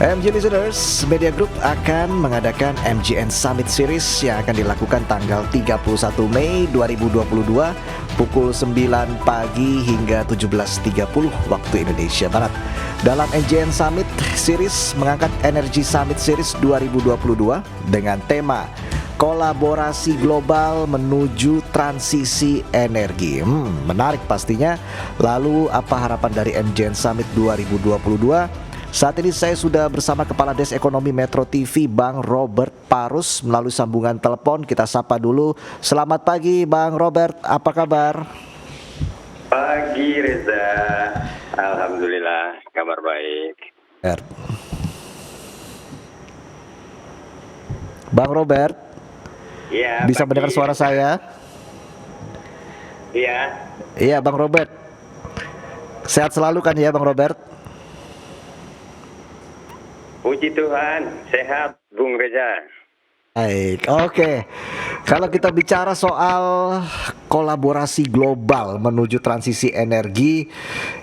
MG Listeners, Media Group akan mengadakan MGN Summit Series yang akan dilakukan tanggal 31 Mei 2022 pukul 9 pagi hingga 17.30 waktu Indonesia Barat. Dalam MGN Summit Series mengangkat Energy Summit Series 2022 dengan tema kolaborasi global menuju transisi energi. Menarik pastinya. Lalu apa harapan dari MGN Summit 2022? Saat ini saya sudah bersama Kepala Des Ekonomi Metro TV, Bang Robert Parus, melalui sambungan telepon. Kita sapa dulu. Selamat pagi, Bang Robert. Apa kabar? Pagi Reza, alhamdulillah kabar baik. Bang Robert, Iya. bisa mendengar suara saya? Iya. Iya, Bang Robert. Sehat selalu kan ya, Bang Robert? Puji Tuhan, sehat Bung Reza. Baik, oke. Kalau kita bicara soal kolaborasi global menuju transisi energi,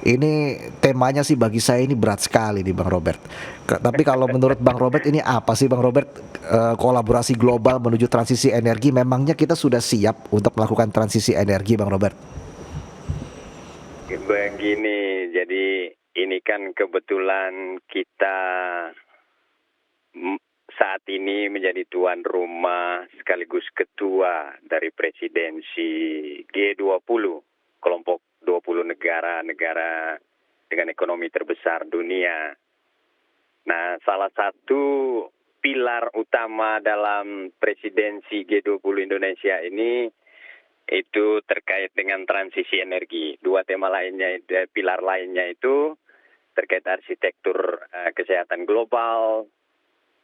ini temanya sih bagi saya ini berat sekali nih Bang Robert. Tapi kalau menurut Bang Robert ini apa sih Bang Robert, kolaborasi global menuju transisi energi? Memangnya kita sudah siap untuk melakukan transisi energi, Bang Robert? Begini, jadi ini kan kebetulan kita saat ini menjadi tuan rumah sekaligus ketua dari presidensi G20, kelompok 20 negara-negara dengan ekonomi terbesar dunia. Nah, salah satu pilar utama dalam presidensi G20 Indonesia ini itu terkait dengan transisi energi. Dua tema lainnya, pilar lainnya itu terkait arsitektur kesehatan global.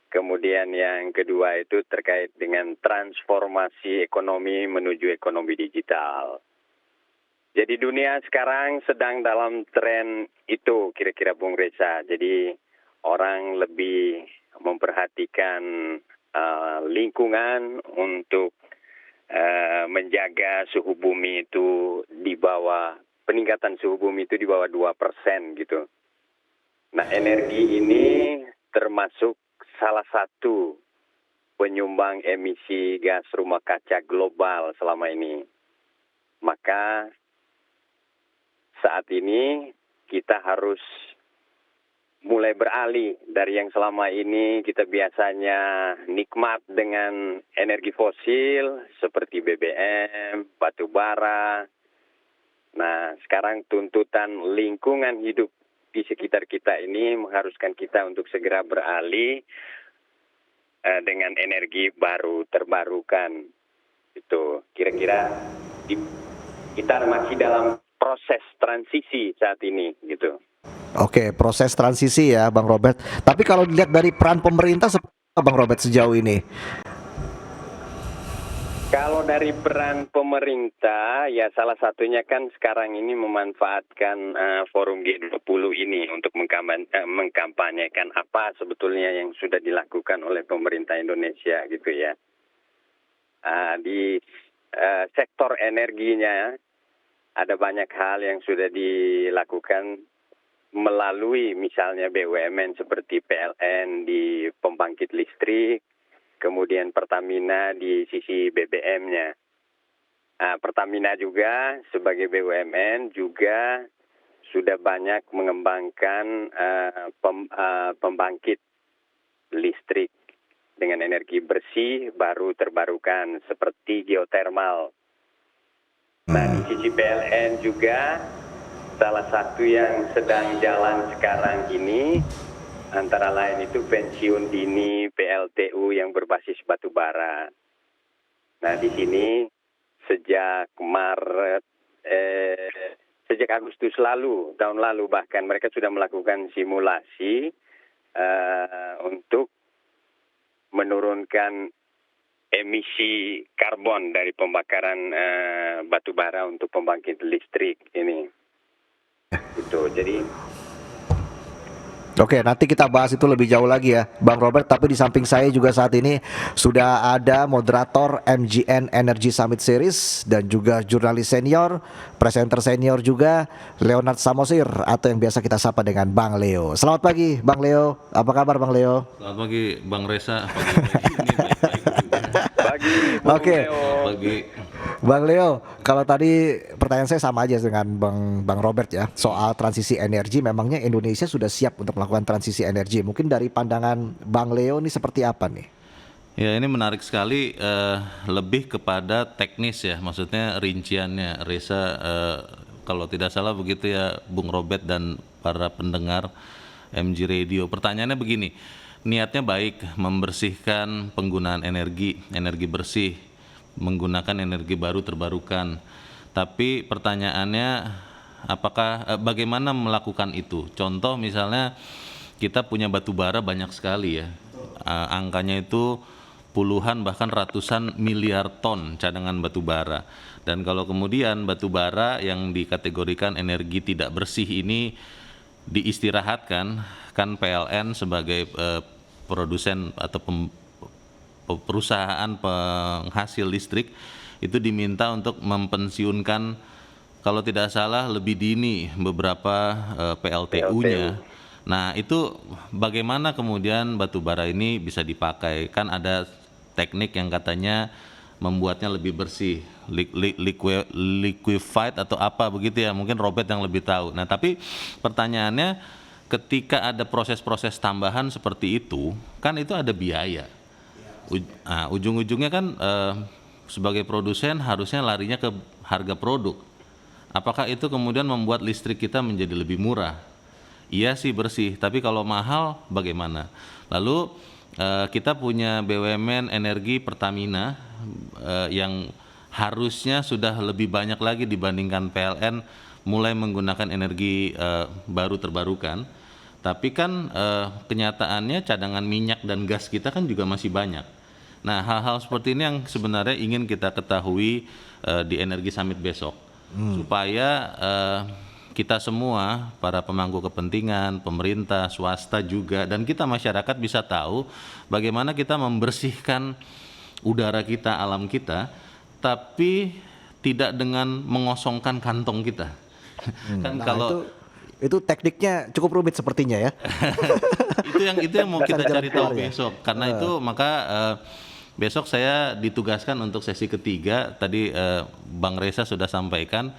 Kemudian yang kedua itu terkait dengan transformasi ekonomi menuju ekonomi digital. Jadi dunia sekarang sedang dalam tren itu kira-kira Bung Reza. Jadi orang lebih memperhatikan lingkungan untuk menjaga suhu bumi itu di bawah, peningkatan suhu bumi itu di bawah 2% gitu. Nah, energi ini termasuk salah satu penyumbang emisi gas rumah kaca global selama ini. Maka saat ini kita harus mulai beralih dari yang selama ini kita biasanya nikmat dengan energi fosil seperti BBM, batu bara. Nah, sekarang tuntutan lingkungan hidup di sekitar kita ini mengharuskan kita untuk segera beralih dengan energi baru terbarukan. Itu kira-kira kita masih dalam proses transisi saat ini gitu. Oke, proses transisi ya Bang Robert. Tapi kalau dilihat dari peran pemerintah seperti apa Bang Robert sejauh ini? Kalau dari peran pemerintah, ya salah satunya kan sekarang ini memanfaatkan forum G20 ini untuk mengkampanyekan apa sebetulnya yang sudah dilakukan oleh pemerintah Indonesia gitu ya. Di sektor energinya ada banyak hal yang sudah dilakukan melalui misalnya BUMN seperti PLN di pembangkit listrik, kemudian Pertamina di sisi BBM-nya. Pertamina juga sebagai BUMN juga sudah banyak mengembangkan pembangkit listrik dengan energi bersih baru terbarukan seperti geotermal. Nah, di sisi PLN juga salah satu yang sedang jalan sekarang ini antara lain itu pensiun dini PLTU yang berbasis batu bara. Nah, di sini sejak sejak Agustus lalu, tahun lalu bahkan mereka sudah melakukan simulasi untuk menurunkan emisi karbon dari pembakaran batu bara untuk pembangkit listrik ini. Itu jadi Oke, nanti kita bahas itu lebih jauh lagi ya, Bang Robert. Tapi di samping saya juga saat ini sudah ada moderator MGN Energy Summit Series dan juga jurnalis senior, presenter senior juga, Leonard Samosir atau yang biasa kita sapa dengan Bang Leo. Selamat pagi, Bang Leo. Apa kabar, Bang Leo? Selamat pagi Bang Reza, pagi ini baik-baik juga. Pagi, Bung Oke. Leo. Pagi. Bang Leo, kalau tadi pertanyaan saya sama aja dengan Bang Robert ya, soal transisi energi. Memangnya Indonesia sudah siap untuk melakukan transisi energi? Mungkin dari pandangan Bang Leo ini seperti apa nih? Ya ini menarik sekali, lebih kepada teknis ya, maksudnya rinciannya. Reza, kalau tidak salah begitu ya Bung Robert dan para pendengar MG Radio. Pertanyaannya begini, niatnya baik, membersihkan penggunaan energi bersih, menggunakan energi baru terbarukan. Tapi pertanyaannya apakah bagaimana melakukan itu? Contoh misalnya kita punya batu bara banyak sekali ya. Angkanya itu puluhan bahkan ratusan miliar ton cadangan batu bara. Dan kalau kemudian batu bara yang dikategorikan energi tidak bersih ini diistirahatkan, kan PLN sebagai produsen atau perusahaan penghasil listrik itu diminta untuk mempensiunkan kalau tidak salah lebih dini beberapa PLTU-nya. Nah itu bagaimana kemudian batu bara ini bisa dipakai? Kan ada teknik yang katanya membuatnya lebih bersih, liquefied atau apa begitu ya, mungkin Robert yang lebih tahu. Nah tapi pertanyaannya ketika ada proses-proses tambahan seperti itu, kan itu ada biaya. Ujung-ujungnya kan sebagai produsen harusnya larinya ke harga produk. Apakah itu kemudian membuat listrik kita menjadi lebih murah? Iya sih bersih, tapi kalau mahal bagaimana? Lalu kita punya BUMN energi Pertamina yang harusnya sudah lebih banyak lagi dibandingkan PLN mulai menggunakan energi baru terbarukan. Tapi kan kenyataannya cadangan minyak dan gas kita kan juga masih banyak. Nah hal-hal seperti ini yang sebenarnya ingin kita ketahui di Energi Summit besok, supaya kita semua, para pemangku kepentingan, pemerintah, swasta juga, dan kita masyarakat bisa tahu bagaimana kita membersihkan udara kita, alam kita, tapi tidak dengan mengosongkan kantong kita. Kan kalau itu tekniknya cukup rumit sepertinya ya. itu yang mau kita cari tahu ya? besok. Karena itu maka besok saya ditugaskan untuk sesi ketiga. Tadi Bang Reza sudah sampaikan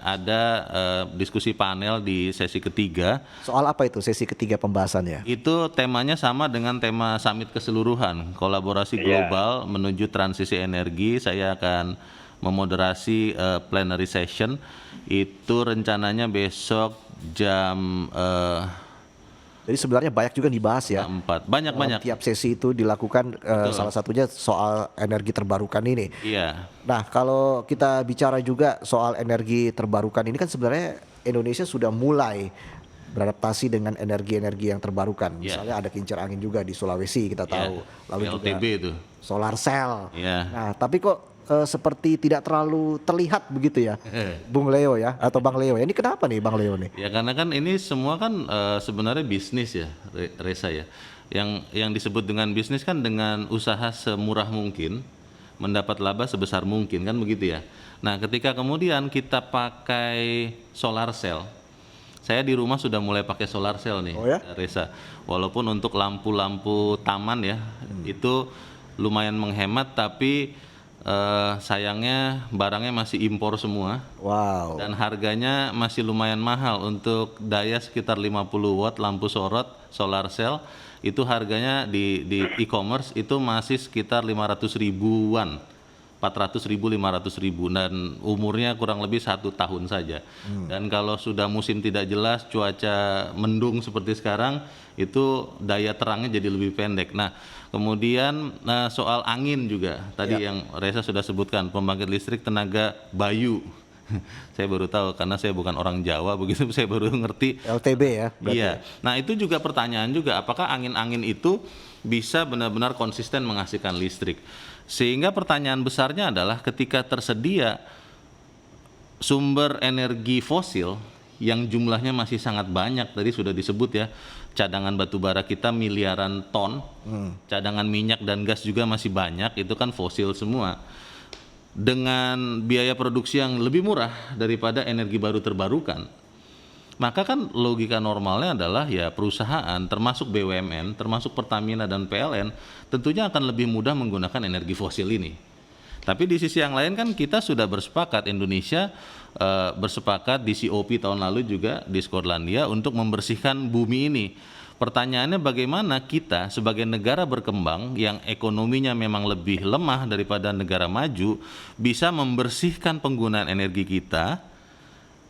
ada diskusi panel di sesi ketiga. Soal apa itu sesi ketiga pembahasannya? Itu temanya sama dengan tema summit keseluruhan, kolaborasi global menuju transisi energi. Saya akan memoderasi plenary session. Itu rencananya besok jam Jadi sebenarnya banyak juga dibahas ya. 4. Banyak. Tiap sesi itu dilakukan salah satunya soal energi terbarukan ini. Iya. Nah, kalau kita bicara juga soal energi terbarukan ini kan sebenarnya Indonesia sudah mulai beradaptasi dengan energi-energi yang terbarukan. Misalnya ada kincir angin juga di Sulawesi kita tahu. Lalu LTB juga itu. solar cell. Iya. Nah, tapi kok seperti tidak terlalu terlihat begitu ya, Bung Leo ya, atau Bang Leo ya. Ini kenapa nih Bang Leo nih? Ya karena kan ini semua kan sebenarnya bisnis ya, Reza ya. Yang disebut dengan bisnis kan dengan usaha semurah mungkin, mendapat laba sebesar mungkin kan begitu ya. Nah ketika kemudian kita pakai solar cell, saya di rumah sudah mulai pakai solar cell nih, Reza. Walaupun untuk lampu-lampu taman ya, itu lumayan menghemat, tapi sayangnya barangnya masih impor semua. Wow. Dan harganya masih lumayan mahal. Untuk daya sekitar 50 watt lampu sorot solar cell itu harganya di e-commerce itu masih sekitar 500 ribuan, 400 ribu, 500 ribu, dan umurnya kurang lebih 1 tahun saja. Dan kalau sudah musim tidak jelas, cuaca mendung seperti sekarang, itu daya terangnya jadi lebih pendek. Nah kemudian soal angin juga tadi yang Reza sudah sebutkan, pembangkit listrik tenaga bayu. Saya baru tahu karena saya bukan orang Jawa, begitu saya baru ngerti. LTB ya. Iya. Nah itu juga pertanyaan juga, apakah angin-angin itu bisa benar-benar konsisten menghasilkan listrik? Sehingga pertanyaan besarnya adalah ketika tersedia sumber energi fosil yang jumlahnya masih sangat banyak. Tadi sudah disebut ya, cadangan batu bara kita miliaran ton, cadangan minyak dan gas juga masih banyak, itu kan fosil semua. Dengan biaya produksi yang lebih murah daripada energi baru terbarukan, maka kan logika normalnya adalah ya perusahaan termasuk BUMN, termasuk Pertamina dan PLN tentunya akan lebih mudah menggunakan energi fosil ini. Tapi di sisi yang lain kan kita sudah bersepakat, Indonesia bersepakat di COP tahun lalu juga di Skotlandia untuk membersihkan bumi ini. Pertanyaannya bagaimana kita sebagai negara berkembang yang ekonominya memang lebih lemah daripada negara maju bisa membersihkan penggunaan energi kita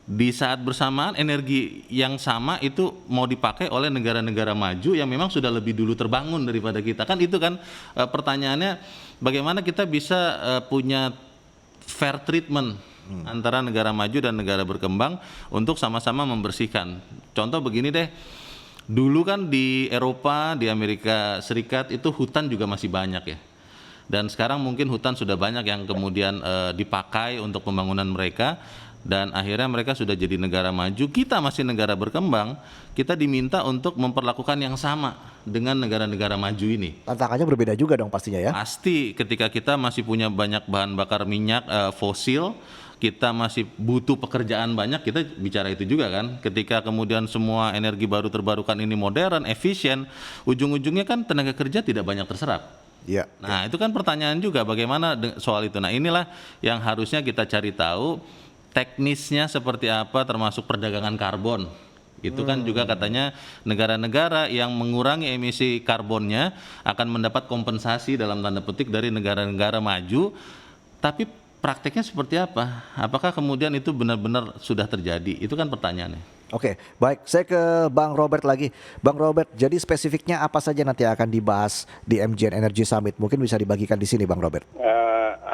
di saat bersamaan energi yang sama itu mau dipakai oleh negara-negara maju yang memang sudah lebih dulu terbangun daripada kita. Kan itu kan pertanyaannya, bagaimana kita bisa punya fair treatment antara negara maju dan negara berkembang untuk sama-sama membersihkan. Contoh begini deh, dulu kan di Eropa, di Amerika Serikat itu hutan juga masih banyak ya. Dan sekarang mungkin hutan sudah banyak yang kemudian dipakai untuk pembangunan mereka. Dan akhirnya mereka sudah jadi negara maju, kita masih negara berkembang, kita diminta untuk memperlakukan yang sama dengan negara-negara maju ini. Tantangannya berbeda juga dong pastinya ya? Pasti, ketika kita masih punya banyak bahan bakar minyak fosil, kita masih butuh pekerjaan banyak, kita bicara itu juga kan. Ketika kemudian semua energi baru terbarukan ini modern, efisien, ujung-ujungnya kan tenaga kerja tidak banyak terserap. Iya. Nah itu kan pertanyaan juga bagaimana soal itu. Nah inilah yang harusnya kita cari tahu, teknisnya seperti apa, termasuk perdagangan karbon. Itu kan juga katanya negara-negara yang mengurangi emisi karbonnya akan mendapat kompensasi dalam tanda petik dari negara-negara maju. Tapi prakteknya seperti apa? Apakah kemudian itu benar-benar sudah terjadi? Itu kan pertanyaannya. Oke, baik. Saya ke Bang Robert lagi. Bang Robert, jadi spesifiknya apa saja nanti akan dibahas di MGN Energy Summit? Mungkin bisa dibagikan di sini, Bang Robert.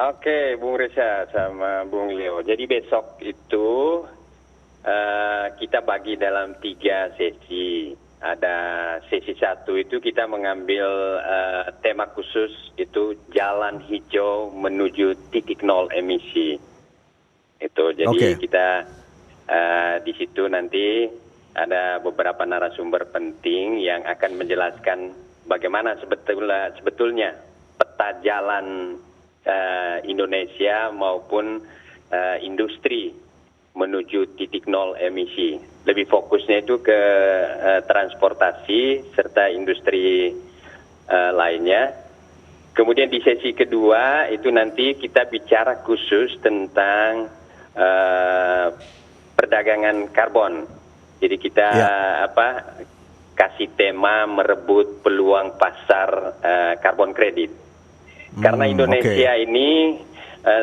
Oke, Bung Reza sama Bung Leo. Jadi besok itu kita bagi dalam 3 sesi. Ada sesi 1 itu kita mengambil tema khusus itu jalan hijau menuju titik nol emisi. Itu jadi kita di situ nanti ada beberapa narasumber penting yang akan menjelaskan bagaimana sebetulnya peta jalan Indonesia maupun industri menuju titik nol emisi. Lebih fokusnya itu ke transportasi serta industri lainnya. Kemudian di sesi kedua itu nanti kita bicara khusus tentang perdagangan karbon. Jadi kita kasih tema merebut peluang pasar karbon kredit. Karena Indonesia ini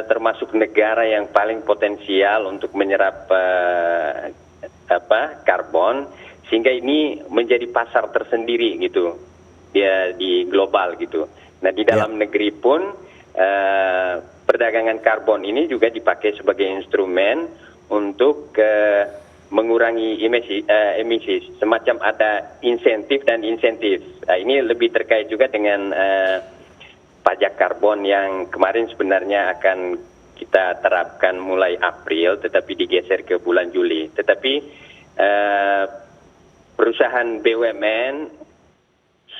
termasuk negara yang paling potensial untuk menyerap karbon, sehingga ini menjadi pasar tersendiri gitu ya di global gitu. Nah di dalam negeri pun perdagangan karbon ini juga dipakai sebagai instrumen untuk mengurangi emisi, semacam ada insentif dan insentif. Nah, ini lebih terkait juga dengan pajak karbon yang kemarin sebenarnya akan kita terapkan mulai April, tetapi digeser ke bulan Juli. Tetapi perusahaan BUMN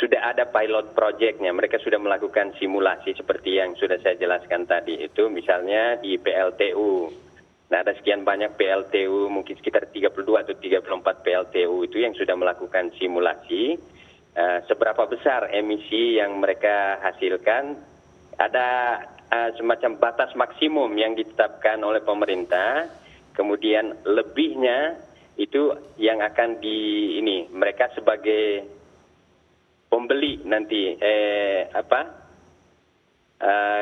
sudah ada pilot projectnya, mereka sudah melakukan simulasi seperti yang sudah saya jelaskan tadi. Itu misalnya di PLTU. Nah ada sekian banyak PLTU, mungkin sekitar 32 atau 34 PLTU itu yang sudah melakukan simulasi. Seberapa besar emisi yang mereka hasilkan, ada semacam batas maksimum yang ditetapkan oleh pemerintah, kemudian lebihnya itu yang akan mereka sebagai pembeli nanti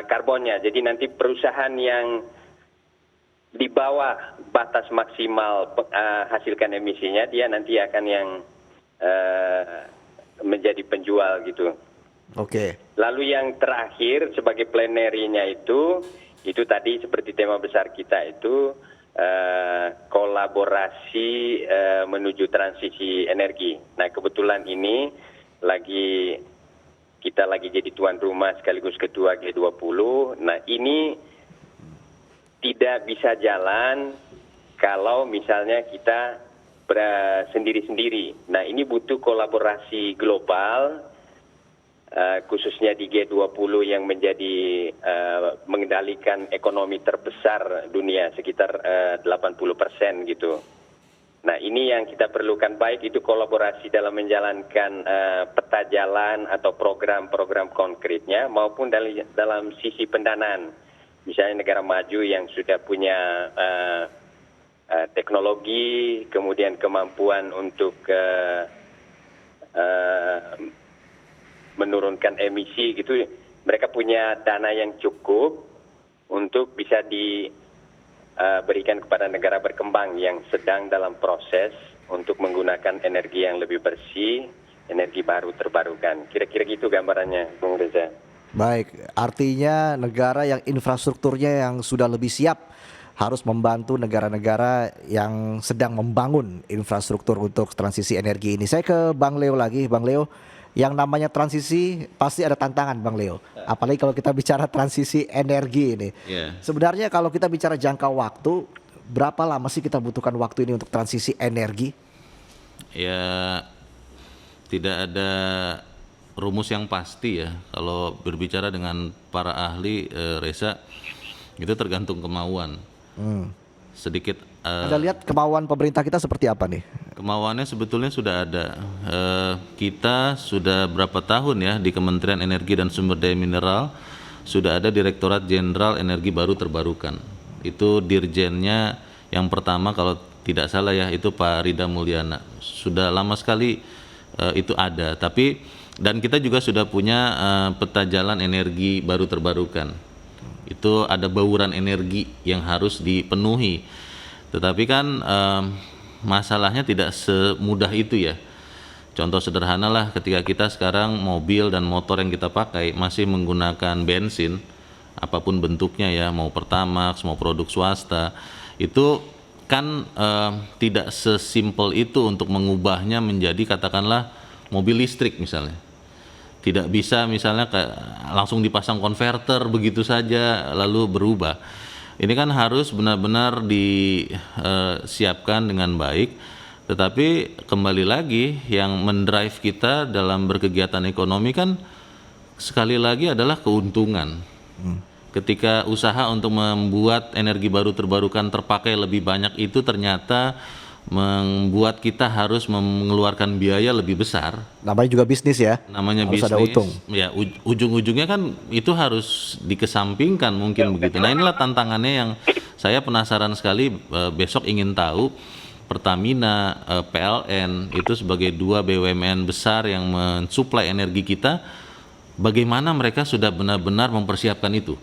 karbonnya. Jadi nanti perusahaan yang di bawah batas maksimal hasilkan emisinya, dia nanti akan yang menjadi penjual gitu. Oke. Lalu yang terakhir sebagai plenary-nya itu tadi seperti tema besar kita itu kolaborasi menuju transisi energi. Nah kebetulan ini kita lagi jadi tuan rumah sekaligus ketua G20. Nah ini tidak bisa jalan kalau misalnya kita sendiri-sendiri. Nah, ini butuh kolaborasi global, khususnya di G20 yang menjadi mengendalikan ekonomi terbesar dunia, sekitar 80% gitu. Nah, ini yang kita perlukan, baik itu kolaborasi dalam menjalankan peta jalan atau program-program konkretnya, maupun dalam sisi pendanaan. Misalnya negara maju yang sudah punya teknologi, kemudian kemampuan untuk menurunkan emisi gitu, mereka punya dana yang cukup untuk bisa diberikan kepada negara berkembang yang sedang dalam proses untuk menggunakan energi yang lebih bersih, energi baru terbarukan. Kira-kira gitu gambarannya, Bung Reza. Baik, artinya negara yang infrastrukturnya yang sudah lebih siap harus membantu negara-negara yang sedang membangun infrastruktur untuk transisi energi ini. Saya ke Bang Leo lagi, Bang Leo. Yang namanya transisi pasti ada tantangan, Bang Leo. Apalagi kalau kita bicara transisi energi ini. Sebenarnya kalau kita bicara jangka waktu, berapa lama sih kita butuhkan waktu ini untuk transisi energi? Ya, tidak ada rumus yang pasti ya. Kalau berbicara dengan para ahli, Reza, itu tergantung kemauan. Sedikit Anda lihat kemauan pemerintah kita seperti apa nih? kemauannya sebetulnya sudah ada. Kita sudah berapa tahun ya di Kementerian Energi dan Sumber Daya Mineral sudah ada Direktorat Jenderal Energi Baru Terbarukan. Itu dirjennya yang pertama kalau tidak salah ya, itu Pak Rida Mulyana. Sudah lama sekali itu ada. Tapi dan kita juga sudah punya peta jalan energi baru terbarukan. Itu ada bauran energi yang harus dipenuhi. Tetapi kan masalahnya tidak semudah itu ya. Contoh sederhana lah, ketika kita sekarang mobil dan motor yang kita pakai masih menggunakan bensin, apapun bentuknya ya, mau Pertamax, mau produk swasta, itu kan tidak sesimpel itu untuk mengubahnya menjadi katakanlah mobil listrik misalnya. Tidak bisa misalnya langsung dipasang konverter begitu saja lalu berubah. Ini kan harus benar-benar disiapkan dengan baik. Tetapi kembali lagi yang mendrive kita dalam berkegiatan ekonomi kan sekali lagi adalah keuntungan. Ketika usaha untuk membuat energi baru terbarukan terpakai lebih banyak itu ternyata membuat kita harus mengeluarkan biaya lebih besar. Namanya juga bisnis ya. Namanya harus bisnis. Ada untung. Ya, ujung-ujungnya kan itu harus dikesampingkan mungkin begitu. Nah, inilah tantangannya yang saya penasaran sekali, besok ingin tahu Pertamina, PLN itu sebagai dua BUMN besar yang mensuplai energi kita, bagaimana mereka sudah benar-benar mempersiapkan itu.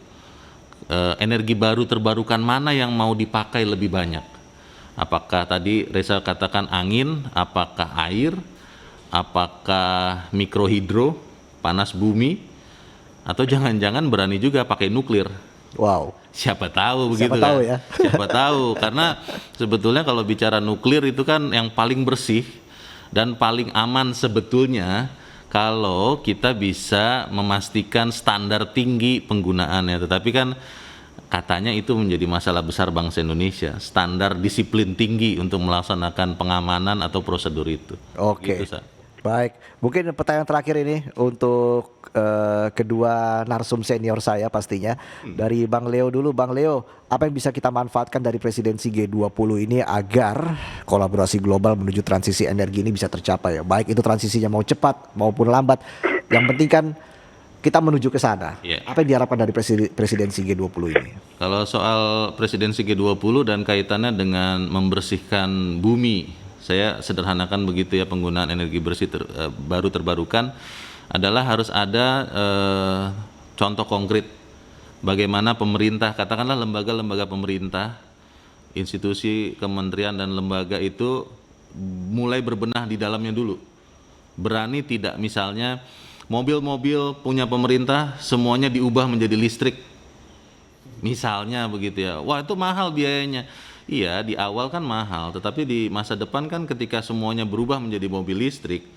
Energi baru terbarukan mana yang mau dipakai lebih banyak? Apakah tadi Reza katakan angin, apakah air, apakah mikrohidro, panas bumi, atau jangan-jangan berani juga pakai nuklir? Wow. Siapa tahu begitu Siapa tahu kan? ya. Siapa tahu, karena sebetulnya kalau bicara nuklir itu kan yang paling bersih dan paling aman sebetulnya kalau kita bisa memastikan standar tinggi penggunaannya. Tetapi kan katanya itu menjadi masalah besar bangsa Indonesia, standar disiplin tinggi untuk melaksanakan pengamanan atau prosedur itu. Oke. Gitu, baik, mungkin pertanyaan terakhir ini untuk kedua narsum senior saya pastinya. Dari Bang Leo dulu. Bang Leo, apa yang bisa kita manfaatkan dari presidensi G20 ini agar kolaborasi global menuju transisi energi ini bisa tercapai ya? Baik itu transisinya mau cepat maupun lambat, yang penting kan kita menuju ke sana. Yeah. Apa yang diharapkan dari presidensi G20 ini? Kalau soal presidensi G20 dan kaitannya dengan membersihkan bumi, saya sederhanakan begitu ya, penggunaan energi bersih baru terbarukan adalah harus ada contoh konkret bagaimana pemerintah, katakanlah lembaga-lembaga pemerintah, institusi kementerian dan lembaga itu mulai berbenah di dalamnya dulu. Berani tidak misalnya mobil-mobil punya pemerintah semuanya diubah menjadi listrik, misalnya begitu ya. Wah, itu mahal biayanya. Iya, di awal kan mahal, tetapi di masa depan kan ketika semuanya berubah menjadi mobil listrik,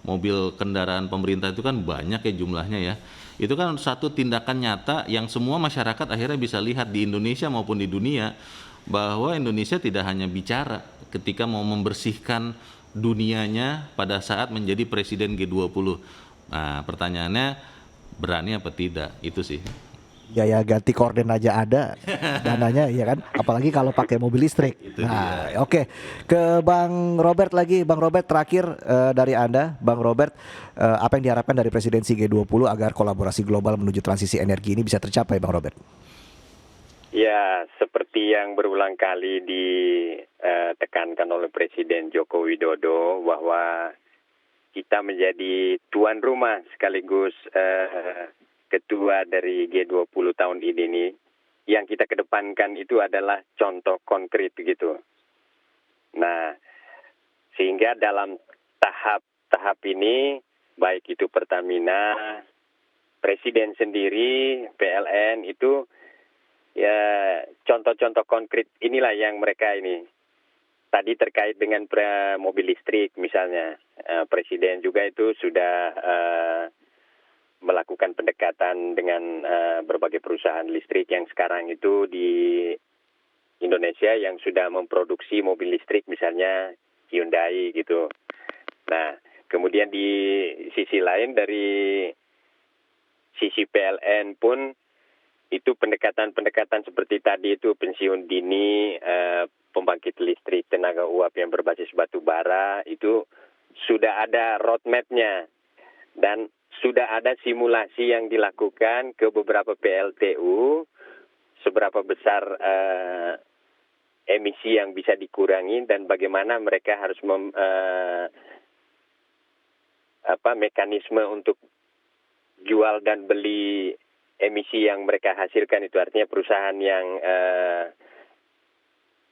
mobil kendaraan pemerintah itu kan banyak ya jumlahnya ya. Itu kan satu tindakan nyata yang semua masyarakat akhirnya bisa lihat di Indonesia maupun di dunia. bahwa Indonesia tidak hanya bicara ketika mau membersihkan dunianya pada saat menjadi presiden G20. Nah, pertanyaannya berani apa tidak? Itu sih. Biaya ganti korden aja ada dananya, ya kan? Apalagi kalau pakai mobil listrik. Itu Nah, oke. Ke Bang Robert lagi. Bang Robert, terakhir dari Anda, Bang Robert, apa yang diharapkan dari presidensi G20 agar kolaborasi global menuju transisi energi ini bisa tercapai, Bang Robert? Ya, seperti yang berulang kali ditekankan oleh Presiden Joko Widodo bahwa kita menjadi tuan rumah sekaligus ketua dari G20 tahun ini nih, yang kita kedepankan itu adalah contoh konkret gitu. Nah, sehingga dalam tahap ini, baik itu Pertamina, Presiden sendiri, PLN itu ya contoh-contoh konkret inilah yang mereka ini. Tadi terkait dengan mobil listrik misalnya, Presiden juga itu sudah melakukan pendekatan dengan berbagai perusahaan listrik yang sekarang itu di Indonesia yang sudah memproduksi mobil listrik, misalnya Hyundai gitu. Nah, kemudian di sisi lain dari sisi PLN pun itu pendekatan-pendekatan seperti tadi itu pensiun dini, pembangkit listrik tenaga uap yang berbasis batu bara itu sudah ada roadmap-nya dan sudah ada simulasi yang dilakukan ke beberapa PLTU seberapa besar emisi yang bisa dikurangi dan bagaimana mereka harus mekanisme untuk jual dan beli emisi yang mereka hasilkan, itu artinya perusahaan yang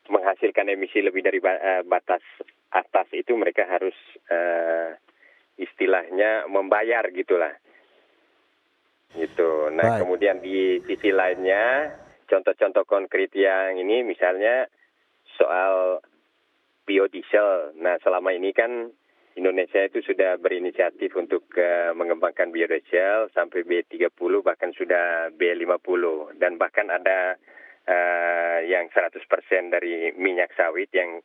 menghasilkan emisi lebih dari batas atas itu mereka harus istilahnya membayar gitulah. Gitu. Nah, kemudian di sisi lainnya contoh-contoh konkret yang ini misalnya soal biodiesel. Nah, selama ini kan Indonesia itu sudah berinisiatif untuk mengembangkan biodiesel sampai B30 bahkan sudah B50 dan bahkan ada yang 100% dari minyak sawit yang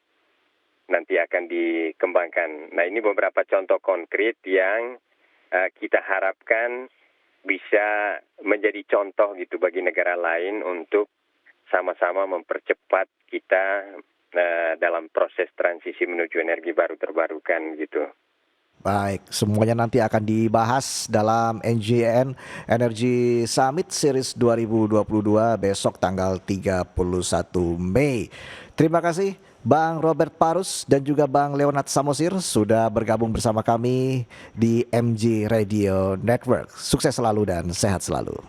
nanti akan dikembangkan. Nah, ini beberapa contoh konkret yang kita harapkan bisa menjadi contoh gitu bagi negara lain untuk sama-sama mempercepat kita dalam proses transisi menuju energi baru terbarukan gitu. Baik, semuanya nanti akan dibahas dalam NJN Energy Summit Series 2022 besok tanggal 31 Mei. Terima kasih Bang Robert Parus dan juga Bang Leonard Samosir sudah bergabung bersama kami di MG Radio Network. Sukses selalu dan sehat selalu.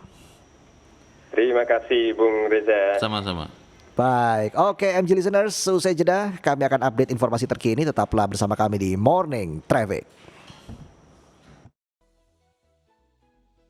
Terima kasih Bung Reza. Sama-sama. Baik, oke MG listeners, selesai jeda kami akan update informasi terkini, tetaplah bersama kami di Morning Traffic.